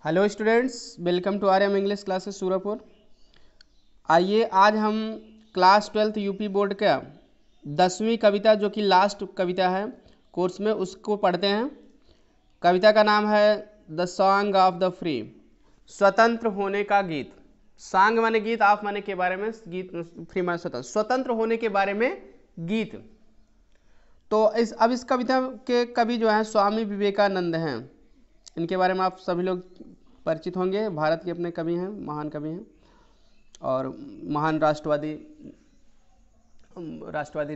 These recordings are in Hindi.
Hello students, welcome to RM English classes Surajpur. आइए आज हम क्लास 12th यूपी बोर्ड का 10वीं कविता जो कि लास्ट कविता है कोर्स में उसको पढ़ते हैं। कविता का नाम है the song of the free, स्वतंत्र होने का गीत। सॉन्ग माने गीत, ऑफ माने के बारे में, गीत फ्री माने स्वतंत्र, स्वतंत्र होने के बारे में गीत। तो अब इस कविता के कवि जो हैं स्वामी विवेकानंद हैं। इनके बारे में आप सभी लोग परिचित होंगे। भारत के अपने कवि हैं, महान कवि हैं और महान राष्ट्रवादी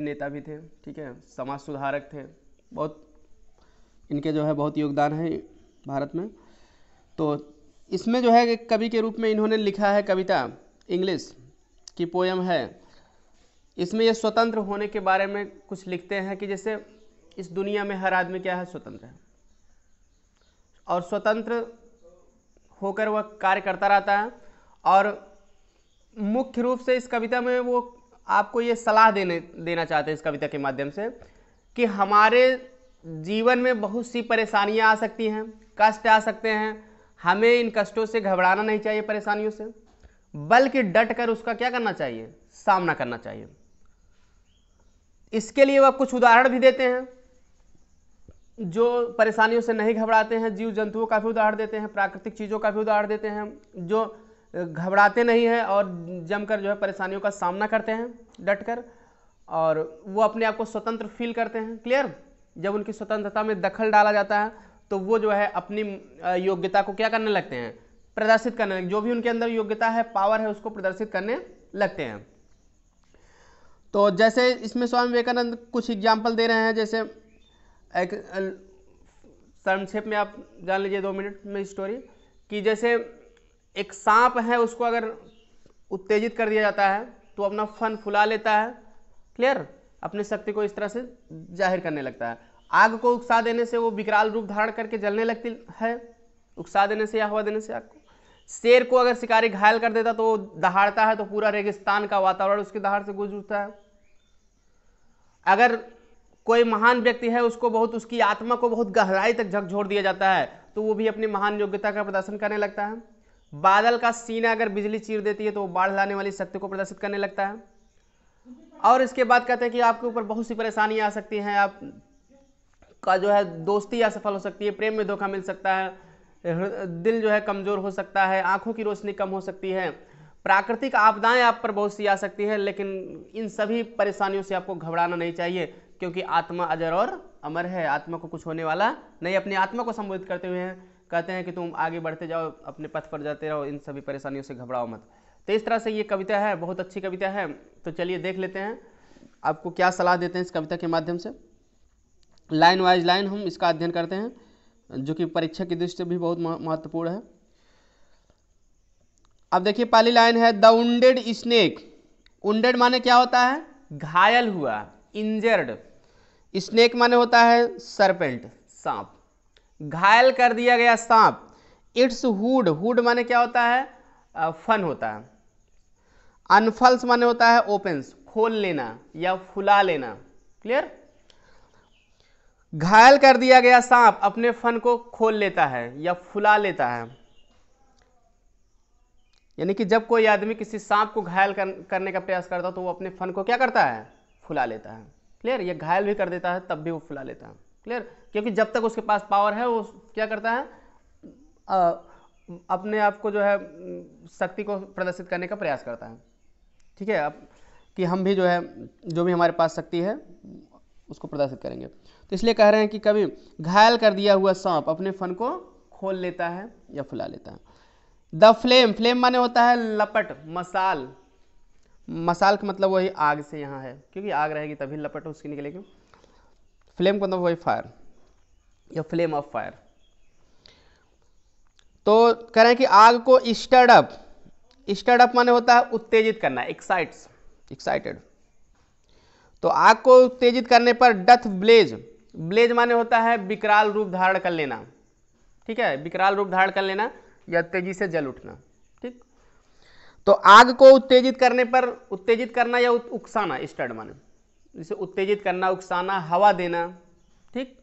नेता भी थे। ठीक है, समाज सुधारक थे। बहुत इनके जो है बहुत योगदान है भारत में। तो इसमें जो है एक कवि के रूप में इन्होंने लिखा है कविता, इंग्लिश की पोयम है। इसमें ये स्वतंत्र होने के बारे में कुछ लिखते हैं कि जैसे इस दुनिया में हर आदमी क्या है, स्वतंत्र है और स्वतंत्र होकर वह कार्य करता रहता है। और मुख्य रूप से इस कविता में वो आपको ये सलाह देना चाहते हैं इस कविता के माध्यम से कि हमारे जीवन में बहुत सी परेशानियां आ सकती हैं, कष्ट आ सकते हैं। हमें इन कष्टों से घबराना नहीं चाहिए, परेशानियों से, बल्कि डट कर उसका क्या करना चाहिए, सामना करना चाहिए। इसके लिए वह कुछ उदाहरण भी देते हैं। जो परेशानियों से नहीं घबराते हैं, जीव जंतुओं का भी उदाहरण देते हैं, प्राकृतिक चीज़ों का भी उदाहरण देते हैं। जो घबराते नहीं हैं और जमकर जो है परेशानियों का सामना करते हैं डटकर, और वो अपने आप को स्वतंत्र फील करते हैं। क्लियर? जब उनकी स्वतंत्रता में दखल डाला जाता है तो वो जो है अपनी योग्यता को क्या करने लगते हैं, प्रदर्शित करने लगते हैं। जो भी उनके अंदर योग्यता है, पावर है, उसको प्रदर्शित करने लगते हैं। तो जैसे इसमें स्वामी विवेकानंद कुछ एग्जाम्पल दे रहे हैं। जैसे एक संक्षेप में आप जान लीजिए 2 मिनट में स्टोरी, कि जैसे एक सांप है, उसको अगर उत्तेजित कर दिया जाता है तो अपना फन फुला लेता है। क्लियर? अपनी शक्ति को इस तरह से जाहिर करने लगता है। आग को उकसा देने से वो विकराल रूप धारण करके जलने लगती है, उकसा देने से या हवा देने से आग को। शेर को अगर शिकारी घायल कर देता तो वो दहाड़ता है, तो पूरा रेगिस्तान का वातावरण उसकी दहाड़ से गूंज उठता है। अगर कोई महान व्यक्ति है, उसको बहुत, उसकी आत्मा को बहुत गहराई तक झकझोर दिया जाता है तो वो भी अपनी महान योग्यता का प्रदर्शन करने लगता है। बादल का सीना अगर बिजली चीर देती है तो वो बाढ़ लाने वाली शक्ति को प्रदर्शित करने लगता है। और इसके बाद कहते हैं कि आपके ऊपर बहुत सी परेशानियां आ सकती हैं। आप का जो है दोस्ती असफल हो सकती है, प्रेम में धोखा मिल सकता है, दिल जो है कमजोर हो सकता है, आंखों की रोशनी कम हो सकती है, प्राकृतिक आपदाएं आप पर बहुत सी आ सकती है। लेकिन इन सभी परेशानियों से आपको घबराना नहीं चाहिए, क्योंकि आत्मा अजर और अमर है। आत्मा को कुछ होने वाला नहीं। अपनी आत्मा को संबोधित करते हुए कहते हैं कि तुम आगे बढ़ते जाओ, अपने पथ पर जाते रहो, इन सभी परेशानियों से घबराओ मत। तो इस तरह से ये कविता है, बहुत अच्छी कविता है। तो चलिए देख लेते हैं आपको क्या सलाह देते हैं इस कविता के माध्यम से। लाइन वाइज लाइन हम इसका अध्ययन करते हैं, जो कि परीक्षा की दृष्टि से भी बहुत महत्वपूर्ण है। अब देखिए, पहली लाइन है द वुंडेड स्नेक। वुंडेड माने क्या होता है, घायल हुआ, इंजर्ड। स्नेक माने होता है सरपेंट, सांप। घायल कर दिया गया सांप। इट्स हुड, हुड माने क्या होता है, फन होता है। अनफल्स माने होता है ओपन्स, खोल लेना या फुला लेना। क्लियर? घायल कर दिया गया सांप अपने फन को खोल लेता है या फुला लेता है। यानी कि जब कोई आदमी किसी सांप को घायल करने का प्रयास करता है तो वो अपने फन को क्या करता है, फुला लेता है। क्लियर? ये घायल भी कर देता है, तब भी वो फुला लेता है। क्लियर? क्योंकि जब तक उसके पास पावर है वो क्या करता है, अपने आप को जो है शक्ति को प्रदर्शित करने का प्रयास करता है। ठीक है? अब कि हम भी जो है, जो भी हमारे पास शक्ति है उसको प्रदर्शित करेंगे। तो इसलिए कह रहे हैं कि कभी घायल कर दिया हुआ सांप अपने फन को खोल लेता है या फुला लेता है। द फ्लेम, फ्लेम माने होता है लपट, मसाल। मसाल का मतलब वही आग से यहाँ है, क्योंकि आग रहेगी तभी लपट उसकी निकलेगी। फ्लेम का मतलब वही फायर या फ्लेम ऑफ फायर। तो कह रहे हैं कि आग को स्टर्ड अप, स्टर्ड अप माने होता है उत्तेजित करना, एक्साइट्स, एक्साइटेड। तो आग को उत्तेजित करने पर डथ ब्लेज, ब्लेज माने होता है विकराल रूप धारण कर लेना। ठीक है? विकराल रूप धारण कर लेना या तेजी से जल उठना। ठीक? तो आग को उत्तेजित करने पर, उत्तेजित करना या उकसाना, स्टर्ड माने जैसे उत्तेजित करना, उकसाना, हवा देना। ठीक?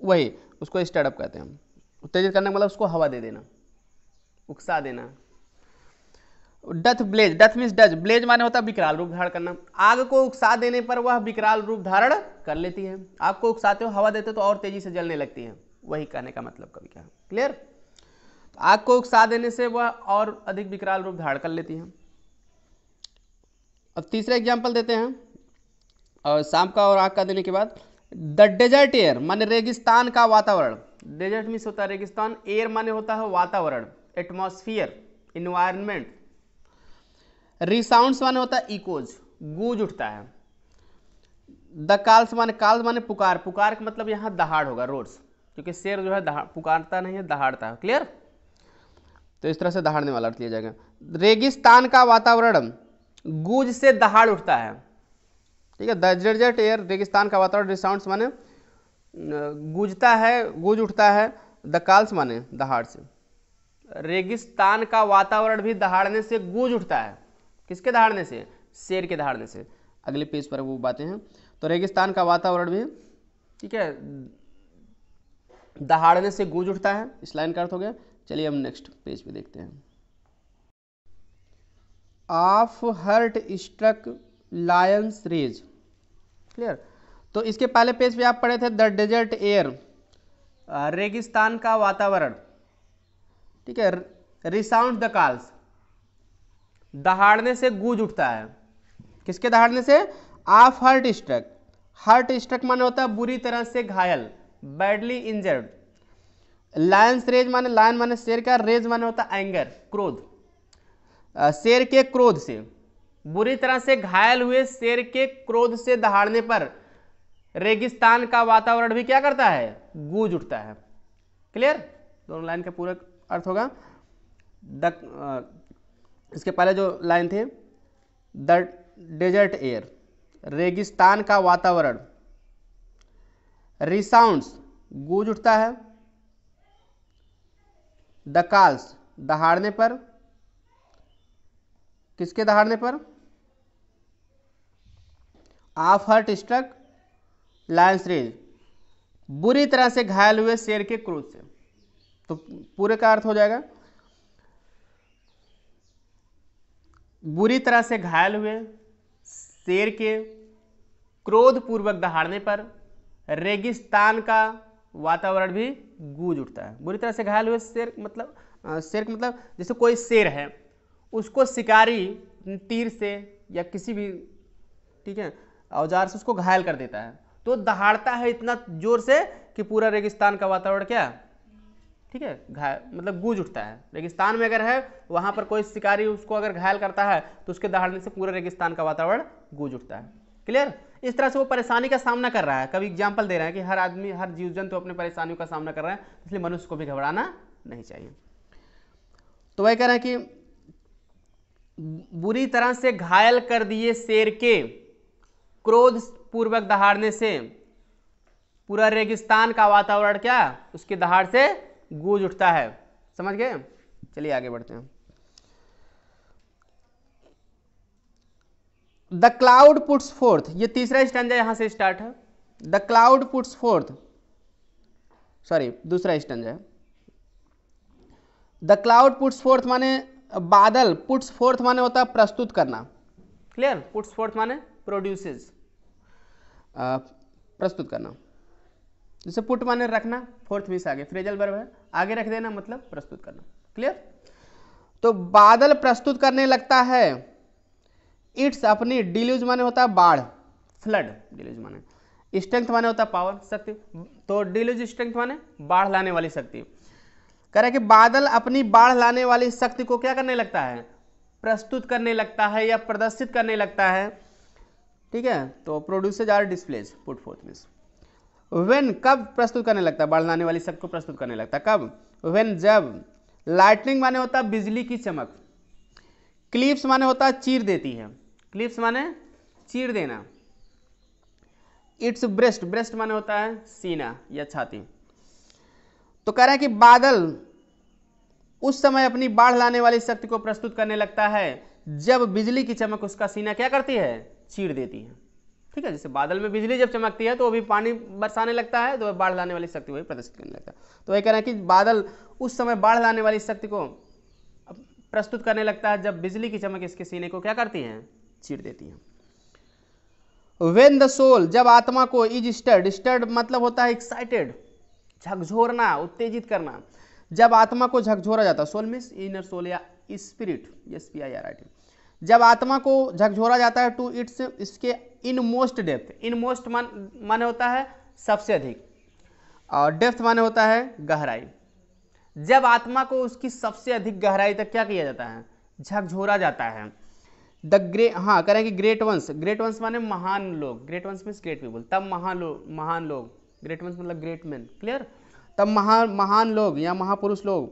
वही उसको स्टर्ड अप कहते हैं हम। उत्तेजित करने का मतलब उसको हवा दे देना, उकसा देना। Doth blaze, doth means does, blaze माने होता है विकराल रूप धारण करना। आग को उकसा देने पर वह विकराल रूप धारण कर लेती है। आग को उकसाते हो, हवा देते हो तो और तेजी से जलने लगती है, वही कहने का मतलब कभी क्या, क्लियर। आग को उकसा देने से वह और अधिक विकराल रूप धारण कर लेती है। अब तीसरा एग्जाम्पल देते हैं, और शाम का और आग का देने के बाद, द डेजर्ट एयर माने रेगिस्तान का वातावरण। डेजर्ट मीन्स होता है रेगिस्तान, एयर माने होता है वातावरण, एटमॉस्फियर, इन्वायरमेंट। रिसाउंड्स माने होता है इकोज, गूंज उठता है। द काल्स माने पुकार, पुकार का मतलब यहाँ दहाड़ होगा, रोड्स, क्योंकि शेर जो है पुकारता नहीं है, दहाड़ता है, क्लियर। तो इस तरह से दहाड़ने वाला अर्थ लिया जाएगा। रेगिस्तान का वातावरण गूंज से दहाड़ उठता है, ठीक है। द डेजर्ट एयर, रेगिस्तान का वातावरण, रिसाउंड्स माने गूंजता है, गूंज उठता है। द काल्स माने दहाड़ से। रेगिस्तान का वातावरण भी दहाड़ने से गूंज उठता है। किसके दहाड़ने से? शेर के दहाड़ने से। अगले पेज पर वो बातें हैं। तो रेगिस्तान का वातावरण भी, ठीक है, दहाड़ने से गूंज उठता है। इस लाइन का अर्थ हो गया। चलिए हम नेक्स्ट पेज पे देखते हैं। Of heart struck lion's rage, clear. तो इसके पहले पेज पे आप पढ़े थे द डेजर्ट एयर, रेगिस्तान का वातावरण, ठीक है। रिसाउंड द कॉल्स, दहाड़ने से गूंज उठता है। किसके दहाड़ने से? Of heart struck. Heart struck माने होता है बुरी तरह से घायल, बैडली इंजर्ड। लायंस रेज माने, लायन माने शेर का, रेज माने होता है एंगर, क्रोध। शेर के क्रोध से, बुरी तरह से घायल हुए शेर के क्रोध से दहाड़ने पर रेगिस्तान का वातावरण भी क्या करता है? गूंज उठता है, क्लियर। दोनों लाइन का पूरा अर्थ होगा। इसके पहले जो लाइन थे, द डेजर्ट एयर, रेगिस्तान का वातावरण, रिसाउंड्स गूंज उठता है, द कॉल्स दहाड़ने पर, किसके दहाड़ने पर? Of heart struck lion's rage, बुरी तरह से घायल हुए शेर के क्रोध से। तो पूरे का अर्थ हो जाएगा, बुरी तरह से घायल हुए शेर के क्रोध पूर्वक दहाड़ने पर रेगिस्तान का वातावरण भी गूंज उठता है। बुरी तरह से घायल हुए शेर मतलब, शेर का मतलब जैसे कोई शेर है, उसको शिकारी तीर से या किसी भी, ठीक है, औजार से उसको घायल कर देता है, तो दहाड़ता है इतना जोर से कि पूरा रेगिस्तान का वातावरण क्या, ठीक है, घायल मतलब गूंज उठता है। रेगिस्तान में अगर है, वहां पर कोई शिकारी उसको अगर घायल करता है तो उसके दहाड़ने से पूरा रेगिस्तान का वातावरण गूंज उठता है, क्लियर। इस तरह से वो परेशानी का सामना कर रहा है। कभी एग्जाम्पल दे रहा है कि हर आदमी, हर जीव जंतु अपने परेशानियों का सामना कर रहा है, इसलिए मनुष्य को भी घबराना नहीं चाहिए। तो वह कह रहे हैं कि बुरी तरह से घायल कर दिए शेर के क्रोध पूर्वक दहाड़ने से पूरा रेगिस्तान का वातावरण क्या, उसकी दहाड़ से गूंज उठता है। समझ गए? चलिए आगे बढ़ते हैं। द क्लाउड पुट्स फोर्थ, ये तीसरा स्टैंजा यहां से स्टार्ट है। The cloud puts fourth, sorry दूसरा स्टैंजा है। द क्लाउड पुट्स फोर्थ माने बादल, पुट्स फोर्थ माने होता है प्रस्तुत करना, क्लियर। पुट्स फोर्थ माने प्रोड्यूसेस, प्रस्तुत करना। जैसे पुट माने रखना, फोर्थ मीन्स आगे, फ्रेजल वर्ब है, आगे रख देना मतलब प्रस्तुत करना, क्लियर। तो बादल प्रस्तुत करने लगता है इट्स अपनी, डिल्यूज माने होता है बाढ़, फ्लड, डिल्यूज माने स्ट्रेंथ माने होता है पावर, शक्ति। तो डिल्यूज स्ट्रेंथ माने बाढ़ लाने वाली शक्ति। कह रहा है कि बादल अपनी बाढ़ लाने वाली शक्ति को क्या करने लगता है? प्रस्तुत करने लगता है या प्रदर्शित करने लगता है, ठीक है। तो produces or displays, put forth means. When, कब प्रस्तुत करने लगता है? बाढ़ लाने वाली शक्ति को प्रस्तुत करने लगता है कब? व्हेन, जब। लाइटनिंग माने होता है बिजली की चमक। क्लिप्स माने होता है चीर देती है, क्लिप्स माने चीर देना। इट्स ब्रेस्ट, ब्रेस्ट माने होता है सीना या छाती। तो कह रहा है कि बादल उस समय अपनी बाढ़ लाने वाली शक्ति को प्रस्तुत करने लगता है जब बिजली की चमक उसका सीना क्या करती है? चीर देती है, ठीक है, जैसे बादल में बिजली जब चमकती है तो भी पानी बरसाने लगता है, तो बाढ़ लाने वाली शक्ति वही प्रदर्शित करने लगता है। तो वही कह रहे हैं कि बादल उस समय बाढ़ लाने वाली शक्ति को प्रस्तुत करने लगता है जब बिजली की चमक इसके सीने को क्या करती है, चीर देती है। When the soul, जब आत्मा को इज स्टर्ड, स्टर्ड मतलब होता है एक्साइटेड, झकझोरना, उत्तेजित करना। जब आत्मा को झकझोरा जाता है, सोल मीन्स इनर सोल या स्पिरिट, SPIRIT, जब आत्मा को झकझोरा जाता है टू इट्स, इसके in most depth, in most माने होता है सबसे अधिक, और डेप्थ माने होता है गहराई। जब आत्मा को उसकी सबसे अधिक गहराई तक क्या किया जाता है, झकझोरा जाता है। द ग्रेट, हाँ करेंगे ग्रेट वंस, ग्रेट वंस माने महान लोग, great once means great people, तब महान लोग, ग्रेट वंस मतलब ग्रेट मैन, क्लियर, तब महान लोग या महापुरुष लोग।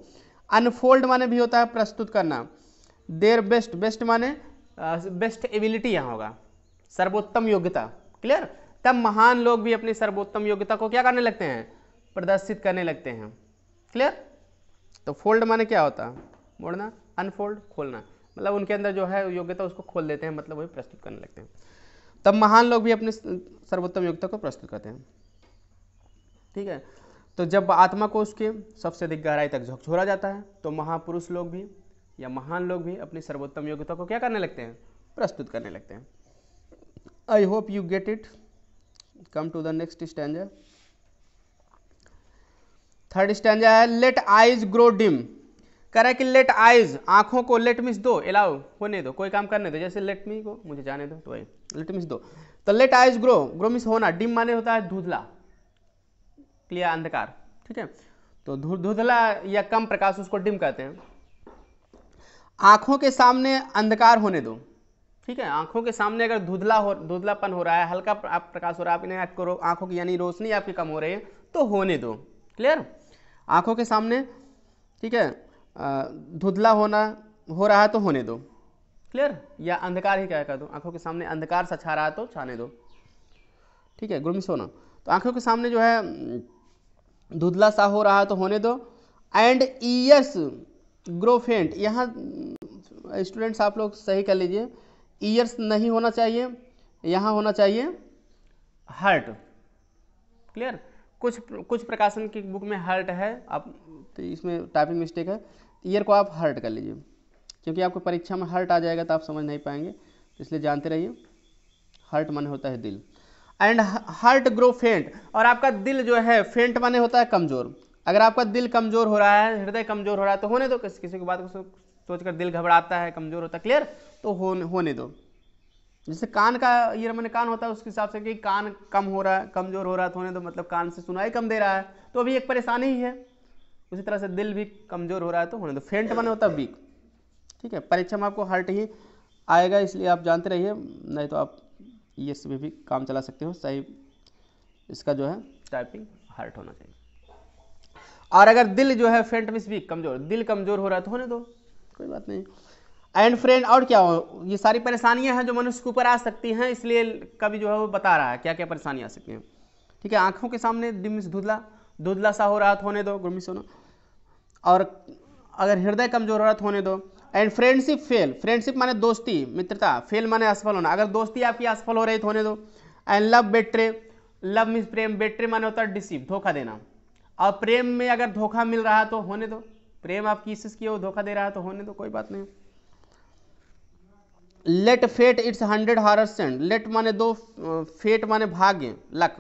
अनफोल्ड माने भी होता है प्रस्तुत करना। देयर बेस्ट, बेस्ट माने बेस्ट एबिलिटी यहाँ होगा, सर्वोत्तम योग्यता, क्लियर, तब महान लोग भी अपनी सर्वोत्तम योग्यता को क्या करने लगते हैं, प्रदर्शित करने लगते हैं, क्लियर। तो फोल्ड माने क्या होता है, मोड़ना, अनफोल्ड खोलना, मतलब उनके अंदर जो है योग्यता उसको खोल देते हैं, मतलब वही प्रस्तुत करने लगते हैं। तब महान लोग भी अपनी सर्वोत्तम योग्यता को प्रस्तुत करते हैं, ठीक है। तो जब आत्मा को उसके सबसे अधिक गहराई तक झकझोरा जाता है तो महापुरुष लोग भी या महान लोग भी अपनी सर्वोत्तम योग्यता को क्या करने लगते हैं, प्रस्तुत करने लगते हैं। I hope you get it. Come to the next stanza. Third stanza है लेट आइज ग्रो डिम। कह रहा है कि लेट आइज, आंखों को, लेट मीन्स दो, एलाउ होने दो, कोई काम करने दो, जैसे लेट मी को, मुझे जाने दो, तो वही लेट मीन्स दो। तो let eyes grow, grow means होना, डिम माने होता है धुंधला, क्लियर, अंधकार, ठीक है। तो धुंधला या कम प्रकाश, उसको डिम कहते हैं। आंखों के सामने अंधकार होने दो, ठीक है। आंखों के सामने अगर धुंधलापन हो रहा है, हल्का प्रकाश हो रहा है, आपने आंखों की यानी रोशनी आपकी कम हो रही है, तो होने दो, क्लियर। आंखों के सामने, ठीक है, धुंधला होना हो रहा है तो होने दो, क्लियर, या अंधकार ही क्या कर दो, आंखों के सामने अंधकार सा छा रहा है तो छाने दो, ठीक है, गुरमिस होना। तो आंखों के सामने जो है धुंधला सा हो रहा है तो होने दो। एंड ईयर्स ग्रो फेंट, यहाँ स्टूडेंट्स आप लोग सही कर लीजिए, ईयर्स नहीं होना चाहिए, यहाँ होना चाहिए हर्ट, क्लियर। कुछ प्रकाशन की बुक में हर्ट है, आप तो इसमें टाइपिंग मिस्टेक है, ईयर को आप हर्ट कर लीजिए, क्योंकि आपको परीक्षा में हर्ट आ जाएगा तो आप समझ नहीं पाएंगे, इसलिए जानते रहिए। हर्ट माने होता है दिल। एंड हर्ट ग्रो फेंट, और आपका दिल जो है फेंट माने होता है कमजोर। अगर आपका दिल कमजोर हो रहा है, हृदय कमजोर हो रहा है तो होने दो, किसी की बात को सोचकर दिल घबराता है, कमजोर होता है, क्लियर, तो होने दो। जैसे कान का ईयर माने कान होता है, उसके हिसाब से कि कान कम हो रहा है, कमजोर हो रहा है तो होने दो, मतलब कान से सुनाई कम दे रहा है तो अभी एक परेशानी ही है। उसी तरह से दिल भी कमजोर हो रहा है तो होने दो। फेंट माने होता है वीक, ठीक है। परीक्षा में आपको हर्ट ही आएगा, इसलिए आप जानते रहिए, नहीं तो आप ईएस में भी काम चला सकते हो। सही इसका जो है टाइपिंग हर्ट होना चाहिए। और अगर दिल जो है फेंट मींस वीक, कमजोर, दिल कमजोर हो रहा है तो होने दो, कोई बात नहीं। एंड फ्रेंड, और क्या हो, ये सारी परेशानियां हैं जो मनुष्य के ऊपर आ सकती हैं, इसलिए कवि जो है वो बता रहा है क्या क्या परेशानी आ सकती हैं, ठीक है। आंखों के सामने डिम मींस धुंधला सा हो रहा है तो होने दो, गुरमिस होना। और अगर हृदय कमजोर हो रहा है तो होने दो। एंड फ्रेंडशिप फेल, फ्रेंडशिप माने दोस्ती, मित्रता, फेल माने असफल होना, अगर दोस्ती आपकी असफल हो रही तो होने दो। And love betray, love means Prem, betray माने होता है डिसीव, धोखा देना, और प्रेम में अगर धोखा मिल रहा है तो होने दो। प्रेम आप किसी वो धोखा दे रहा है तो होने दो, कोई बात नहीं। Let fate its 100 horrors send, let माने दो, फेट माने भाग्य, लक,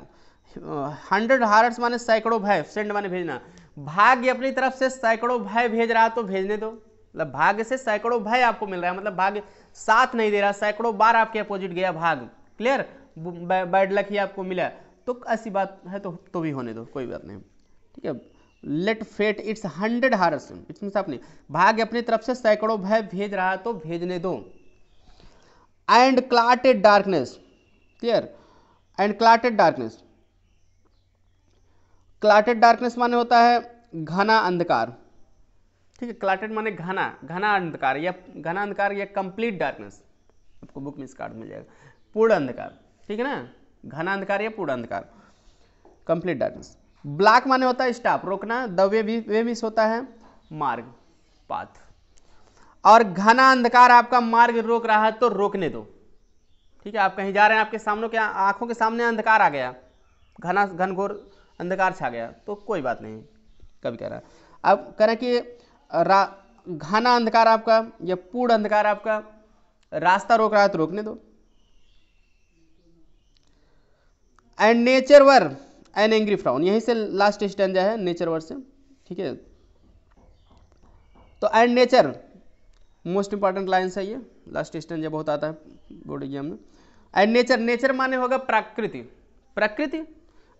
100 हॉर्स माने सैकड़ों भय, सेंड माने भेजना, भाग्य अपनी तरफ से सैकड़ों भय भेज रहा है तो भेजने दो, मतलब भाग्य से सैकड़ों भय आपको मिल रहा है, मतलब भाग्य साथ नहीं दे रहा, सैकड़ों बार आपके अपोजिट गया भाग, क्लियर, बैड लक ही आपको मिला, तो ऐसी बात है तो भी होने दो, कोई बात नहीं, ठीक है। Let fate its 100 horrors, its means अपनी भाग्य अपनी तरफ से सैकड़ों भय भेज रहा है तो भेजने दो। And clotted darkness, clear, and clotted darkness, clotted darkness माने होता है घना अंधकार, ठीक है। क्लाटेड माने घना अंधकार या कंप्लीट डार्कनेस, आपको बुक में कार्ड मिल जाएगा, पूर्ण अंधकार, ठीक है ना, घना अंधकार या पूर्ण अंधकार, कंप्लीट डार्कनेस। ब्लैक माने होता है स्टॉप, रोकना, द वे मिस होता है मार्ग, पाथ, और घना अंधकार आपका मार्ग रोक रहा है तो रोकने दो, ठीक है, आप कहीं जा रहे हैं, आपके सामने क्या आंखों के सामने अंधकार आ गया, घनघोर अंधकार छा गया, तो कोई बात नहीं, कभी कह रहा है। अब कह रहे कि घना अंधकार आपका या पूर्ण अंधकार आपका रास्ता रोक रहा है तो रोकने दो। And nature were an angry frown, यहीं से लास्ट स्टैंजा है नेचर वर से, ठीक है। तो and nature most important lines है ये, लास्ट स्टैंजा बहुत आता है बोर्ड एग्जाम में। एंड नेचर, नेचर माने होगा प्रकृति, प्रकृति।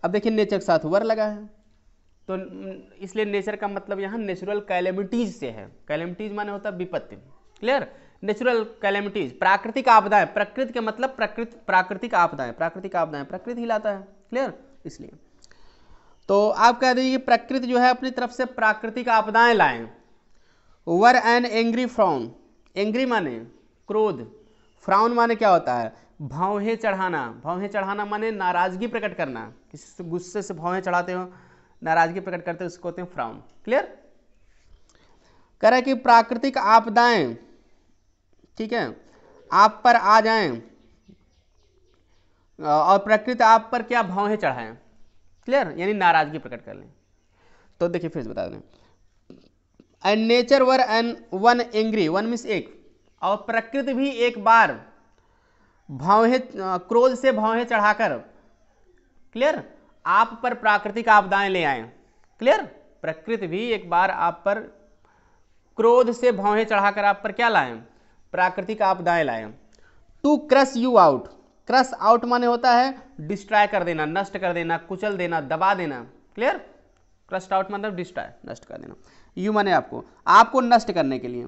अब देखिए नेचर के साथ वर लगा है, तो इसलिए नेचर का मतलब यहाँ नेचुरल कैलेमिटीज से है। कैलेमिटीज माने होता है विपत्ति, क्लियर। नेचुरल कैलेमिटीज, प्राकृतिक आपदाएं, प्रकृति का मतलब प्राकृतिक आपदाएं, प्राकृतिक आपदाएं, प्रकृति हिलाता है, क्लियर। इसलिए तो आप कह दीजिए कि प्रकृति जो है अपनी तरफ से प्राकृतिक आपदाएं लाएं। वर एन एंग्री फ्राउन, एंग्री माने क्रोध, फ्राउन माने क्या होता है, भौहें चढ़ाना। भौहें चढ़ाना माने नाराजगी प्रकट करना, किसी से गुस्से से भौहें चढ़ाते हो, नाराजगी प्रकट करते हो, उसको कहते हैं फ्राउन, क्लियर। कह रहा है कि प्राकृतिक आपदाएं, ठीक है, आप पर आ जाएं और प्रकृति आप पर क्या भौहें चढ़ाएं, क्लियर, यानी नाराजगी प्रकट कर लें। तो देखिए फिर से बता दें, and nature were N one angry, one means एक, और प्रकृति भी एक बार भौहें, क्रोध से भौहें चढ़ाकर, क्लियर, आप पर प्राकृतिक आपदाएं ले आए, क्लियर। प्रकृति भी एक बार आप पर क्रोध से भौहें चढ़ाकर आप पर क्या लाएं, प्राकृतिक आपदाएं लाएं। To crush you out, crush out माने होता है डिस्ट्रॉय कर देना, नष्ट कर देना, कुचल देना, दबा देना, क्लियर। क्रश आउट मतलब डिस्ट्रॉय, नष्ट कर देना। यू माने आपको नष्ट करने के लिए।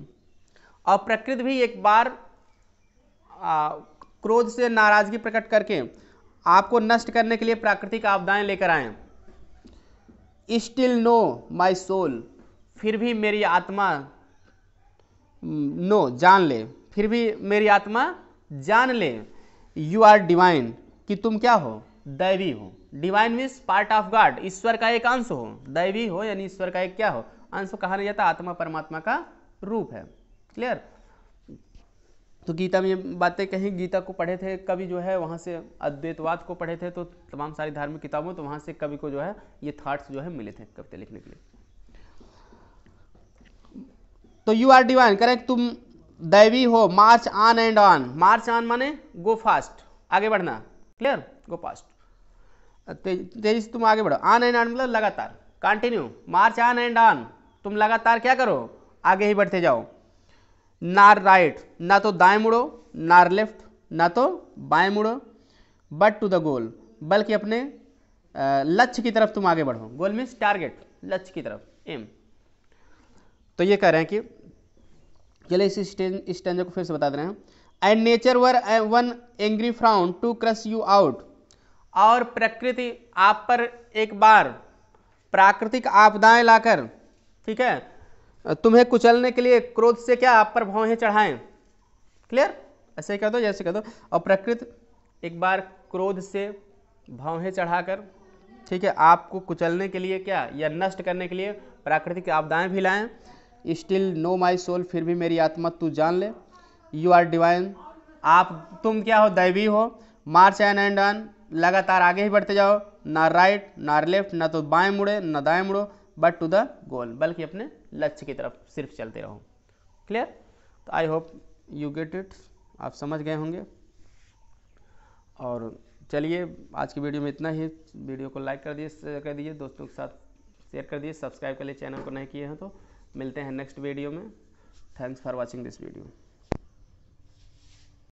और प्रकृति भी एक बार क्रोध से नाराजगी प्रकट करके आपको नष्ट करने के लिए प्राकृतिक आपदाएं लेकर आए। स्टिल नो माई सोल, फिर भी मेरी आत्मा, नो जान ले, फिर भी मेरी आत्मा जान ले। यू आर डिवाइन, कि तुम क्या हो, दैवी हो। Divine means part of God, ईश्वर का एक अंश हो, दैवी हो यानी ईश्वर का एक क्या हो, अंश कहा नहीं जाता, आत्मा परमात्मा का रूप है, क्लियर। तो गीता में ये बातें कहीं, गीता को पढ़े थे कवि जो है, वहाँ से अद्वैतवाद को पढ़े थे, तो तमाम सारी धार्मिक किताबों, तो वहाँ से कवि को जो है ये थॉट्स जो है मिले थे कविता लिखने के लिए। तो यू आर डिवाइन, करेक्ट, तुम दैवी हो। March on and on, march on माने गो फास्ट, आगे बढ़ना, क्लियर, गो फास्ट, तेजी से तुम आगे बढ़ो। ऑन एंड ऑन मतलब लगातार, continue, march on and on, तुम लगातार क्या करो, आगे ही बढ़ते जाओ। नार राइट, ना तो दाएं मुड़ो, नार लेफ्ट, ना तो बाएं मुड़ो, बट टू द गोल, बल्कि अपने लक्ष्य की तरफ तुम आगे बढ़ो। गोल मीन्स टारगेट, लक्ष्य की तरफ, एम। तो ये कह रहे हैं कि चलिए इस स्टैंजा को फिर से बता दे रहे हैं। And nature were one angry frown to crush you out, और प्रकृति आप पर एक बार प्राकृतिक आपदाएं लाकर, ठीक है, तुम्हें कुचलने के लिए क्रोध से क्या आप पर भौहें चढ़ाएं, क्लियर, ऐसे कह दो, जैसे कह दो। और प्रकृति एक बार क्रोध से भौहें चढ़ाकर, ठीक है, आपको कुचलने के लिए क्या या नष्ट करने के लिए प्राकृतिक आपदाएं भी लाएं। स्टिल नो माई सोल, फिर भी मेरी आत्मा तू जान ले। यू आर डिवाइन, तुम क्या हो, दैवी हो। मार्च एंड ऑन, लगातार आगे ही बढ़ते जाओ, ना राइट ना लेफ्ट, ना तो बाएं मुड़े ना दाएं मुड़ो, बट टू द गोल, बल्कि अपने लक्ष्य की तरफ सिर्फ चलते रहो, क्लियर। तो आई होप यू गेट इट, आप समझ गए होंगे। और चलिए आज की वीडियो में इतना ही। वीडियो को लाइक कर दीजिए, दोस्तों के साथ शेयर कर दीजिए, सब्सक्राइब कर लिए चैनल को नहीं किए हैं तो। मिलते हैं नेक्स्ट वीडियो में। Thanks for watching this video.